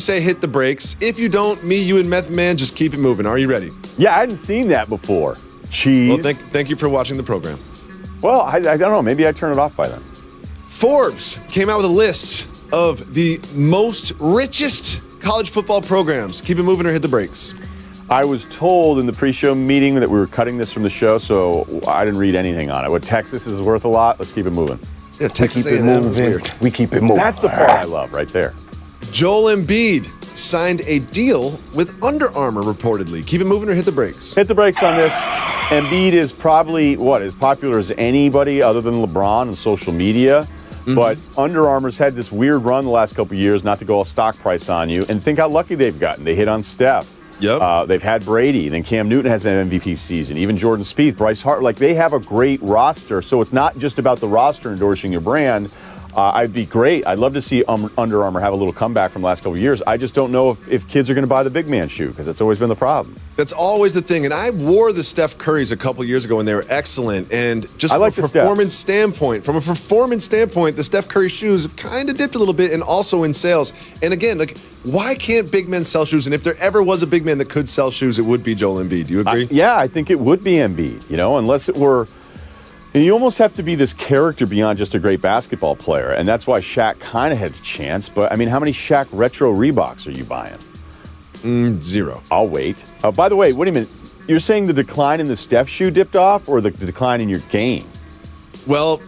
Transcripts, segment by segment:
say hit the brakes. If you don't, me, you, and Meth Man, just keep it moving. Are you ready? Yeah, I hadn't seen that before. Cheese. Well, thank you for watching the program. Well, I don't know. Maybe I turn it off by then. Forbes came out with a list of the most richest college football programs. Keep it moving or hit the brakes. I was told in the pre-show meeting that we were cutting this from the show, so I didn't read anything on it. What Texas is worth a lot. Let's keep it moving. Yeah, Texas keep it A&M is moving. weird. We keep it moving. That's the part I love right there. Joel Embiid signed a deal with Under Armour, reportedly. Keep it moving or hit the brakes. Hit the brakes on this. Embiid is probably, as popular as anybody other than LeBron on social media. Mm-hmm. But Under Armour's had this weird run the last couple of years, not to go all stock price on you. And think how lucky they've gotten. They hit on Steph. Yep. They've had Brady. Then Cam Newton has an MVP season. Even Jordan Spieth, Bryce Hart. Like, they have a great roster. So it's not just about the roster endorsing your brand. I'd be great. I'd love to see Under Armour have a little comeback from the last couple of years. I just don't know if kids are going to buy the big man shoe, because that's always been the problem. That's always the thing. And I wore the Steph Currys a couple years ago, and they were excellent. And just from a performance standpoint, the Steph Curry shoes have kind of dipped a little bit, and also in sales. And again, why can't big men sell shoes? And if there ever was a big man that could sell shoes, it would be Joel Embiid. Do you agree? Yeah, I think it would be Embiid, unless it were. And you almost have to be this character beyond just a great basketball player. And that's why Shaq kind of had a chance. But, how many Shaq retro Reeboks are you buying? 0. I'll wait. By the way, wait a minute. You're saying the decline in the Steph shoe dipped off, or the decline in your game? Well,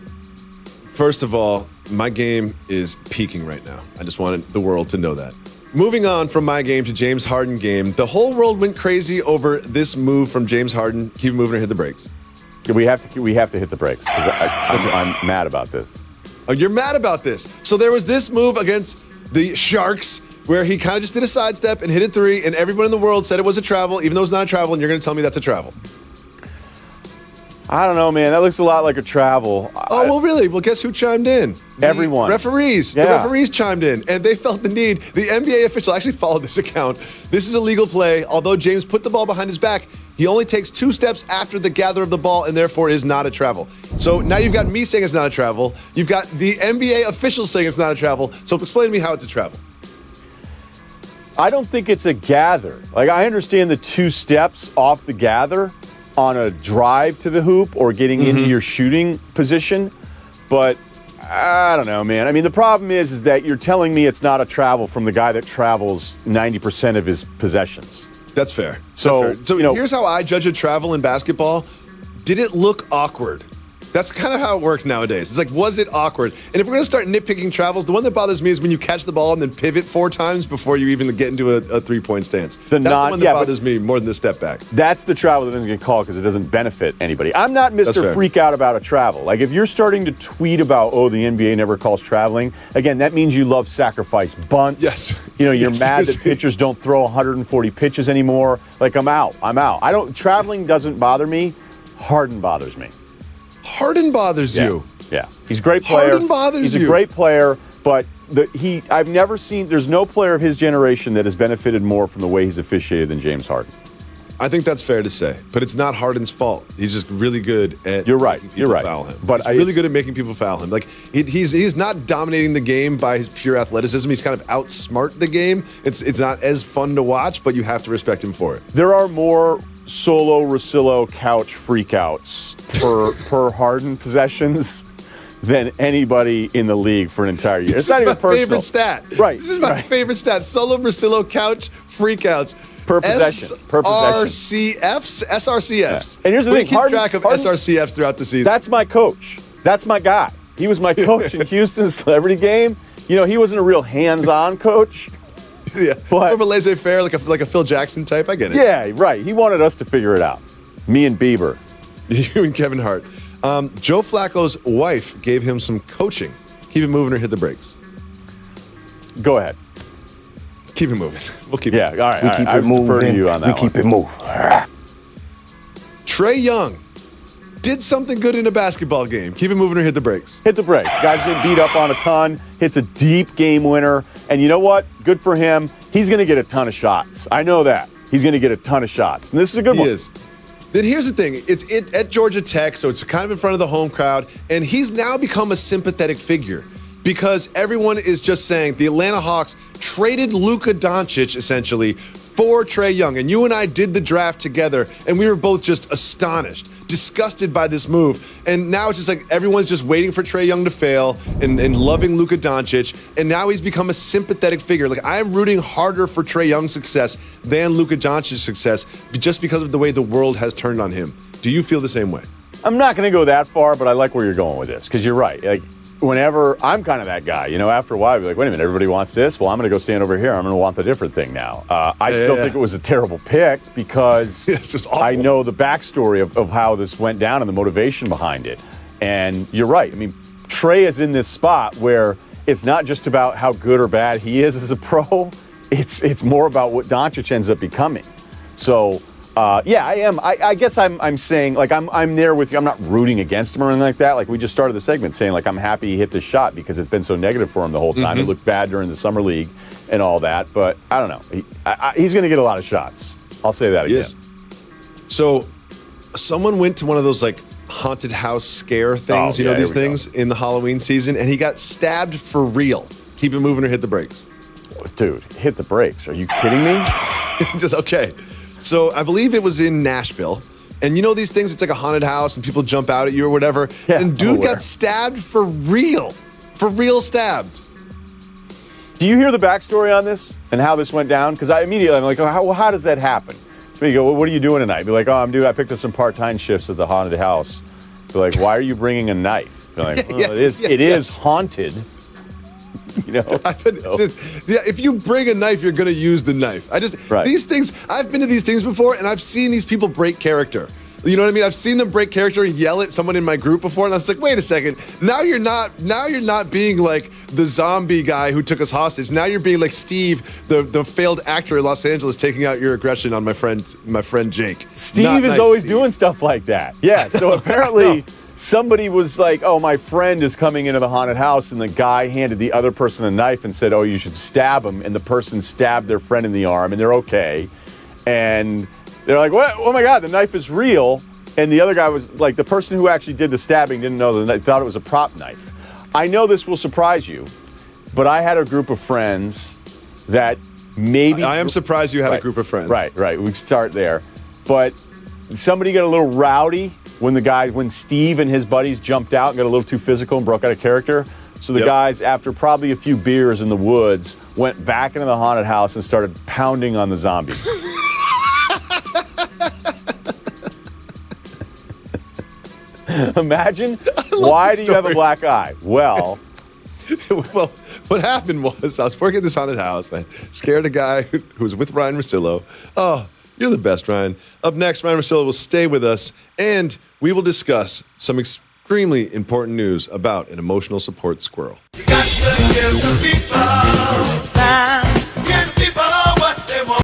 first of all, my game is peaking right now. I just wanted the world to know that. Moving on from my game to James Harden game, the whole world went crazy over this move from James Harden. Keep moving or hit the brakes. We have to hit the brakes, because I'm mad about this. Oh, you're mad about this. So there was this move against the Sharks where he kind of just did a sidestep and hit a three, and everyone in the world said it was a travel, even though it's not a travel, and you're going to tell me that's a travel. I don't know, man. That looks a lot like a travel. Oh, well, really? Well, guess who chimed in? Everyone. Referees. Yeah. The referees chimed in, and they felt the need. The NBA official actually followed this account. This is a legal play. Although James put the ball behind his back, he only takes 2 steps after the gather of the ball, and therefore is not a travel. So now you've got me saying it's not a travel. You've got the NBA official saying it's not a travel. So explain to me how it's a travel. I don't think it's a gather. I understand the 2 steps off the gather on a drive to the hoop or getting into your shooting position, but I don't know, man. The problem is that you're telling me it's not a travel from the guy that travels 90% of his possessions. That's fair. So here's how I judge a travel in basketball. Did it look awkward? That's kind of how it works nowadays. It's like, was it awkward? And if we're going to start nitpicking travels, the one that bothers me is when you catch the ball and then pivot 4 times before you even get into a 3-point stance. That's the one that bothers me more than the step back. That's the travel that doesn't get called because it doesn't benefit anybody. I'm not Mr. Freak Out about a travel. If you're starting to tweet about, the NBA never calls traveling, again, that means you love sacrifice bunts. Yes. You're mad that pitchers don't throw 140 pitches anymore. I'm out. Traveling doesn't bother me. Harden bothers me. Harden bothers you? Yeah. He's a great player. Harden bothers you? He's a great player, but I've never seen, there's no player of his generation that has benefited more from the way he's officiated than James Harden. I think that's fair to say, but it's not Harden's fault. He's just really good at making people foul him. But he's really good at making people foul him. He's not dominating the game by his pure athleticism. He's kind of outsmart the game. It's not as fun to watch, but you have to respect him for it. There are more solo Rosillo couch freakouts per Harden possessions than anybody in the league for an entire year. It's not even personal. Favorite stat. Right. This is my favorite stat. Solo Rosillo couch freakouts. Per possession. SRCFs? SRCFs. Yeah. And here's the thing. Keep track of SRCFs throughout the season. That's my coach. That's my guy. He was my coach in Houston's celebrity game. He wasn't a real hands-on coach. Yeah, more of a laissez-faire, like a Phil Jackson type. I get it. Yeah, right. He wanted us to figure it out. Me and Bieber. You and Kevin Hart. Joe Flacco's wife gave him some coaching. Keep it moving or hit the brakes. Go ahead. Keep it moving. We'll keep it moving. All right. I defer to you on that. We keep it moving. Trae Young did something good in a basketball game. Keep it moving or hit the brakes. Hit the brakes. Guy's getting beat up on a ton. Hits a deep game winner. And you know what? Good for him. He's going to get a ton of shots. I know that. He's going to get a ton of shots. And this is a good one. He is. Then here's the thing. It's at Georgia Tech, so it's kind of in front of the home crowd. And he's now become a sympathetic figure. because everyone is just saying the Atlanta Hawks traded Luka Doncic essentially for Trae Young. And you and I did the draft together, and we were both just astonished, disgusted by this move. And now it's just like everyone's just waiting for Trae Young to fail and loving Luka Doncic. And now he's become a sympathetic figure. Like, I'm rooting harder for Trae Young's success than Luka Doncic's success just because of the way the world has turned on him. Do you feel the same way? I'm not going to go that far, but I like where you're going with this, because you're right. Like, whenever I'm kind of that guy, after a while, I'd be like, wait a minute, everybody wants this. Well, I'm going to go stand over here. I'm going to want the different thing now. I still think it was a terrible pick because I know the backstory of how this went down and the motivation behind it. And you're right. I mean, Trae is in this spot where it's not just about how good or bad he is as a pro. It's more about what Doncic ends up becoming. So, yeah, I am. I guess I'm saying, like, I'm there with you. I'm not rooting against him or anything like that. Like, we just started the segment saying, like, I'm happy he hit this shot because it's been so negative for him the whole time. It looked bad during the summer league and all that. But I don't know. He's going to get a lot of shots. I'll say that again. Yes. So someone went to one of those, like, haunted house scare things, these things in the Halloween season, and he got stabbed for real. Keep it moving or hit the brakes. Dude, hit the brakes. Are you kidding me? Just okay. So I believe it was in Nashville. And these things, it's like a haunted house and people jump out at you or whatever. Yeah, and dude got stabbed for real. For real stabbed. Do you hear the backstory on this and how this went down? Because I'm like, how does that happen? So you go, well, what are you doing tonight? Be like, I picked up some part-time shifts at the haunted house. Be like, why are you bringing a knife? Be like, it is haunted. If you bring a knife, you're going to use the knife. These things, I've been to these things before, and I've seen these people break character. You know what I mean? I've seen them break character and yell at someone in my group before, and I was like, wait a second. Now you're not being like the zombie guy who took us hostage. Now you're being like Steve, the failed actor in Los Angeles, taking out your aggression on my friend Jake. Steve is always doing stuff like that. Yeah, so apparently somebody was like, oh, my friend is coming into the haunted house, and the guy handed the other person a knife and said, oh, you should stab him, and the person stabbed their friend in the arm, and they're okay. And they're like, what? Oh, my God, the knife is real. And the other guy was like, the person who actually did the stabbing didn't know the knife, thought it was a prop knife. I know this will surprise you, but I had a group of friends that maybe... I am surprised you had a group of friends. Right. We can start there. But somebody got a little rowdy when Steve and his buddies jumped out and got a little too physical and broke out of character. So the guys, after probably a few beers in the woods, went back into the haunted house and started pounding on the zombies. Imagine, why do you have a black eye? Well, what happened was I was working at this haunted house. I scared a guy who was with Ryan Russillo. Oh, you're the best, Ryan. Up next, Ryan Russillo will stay with us, and we will discuss some extremely important news about an emotional support squirrel. You got to give the people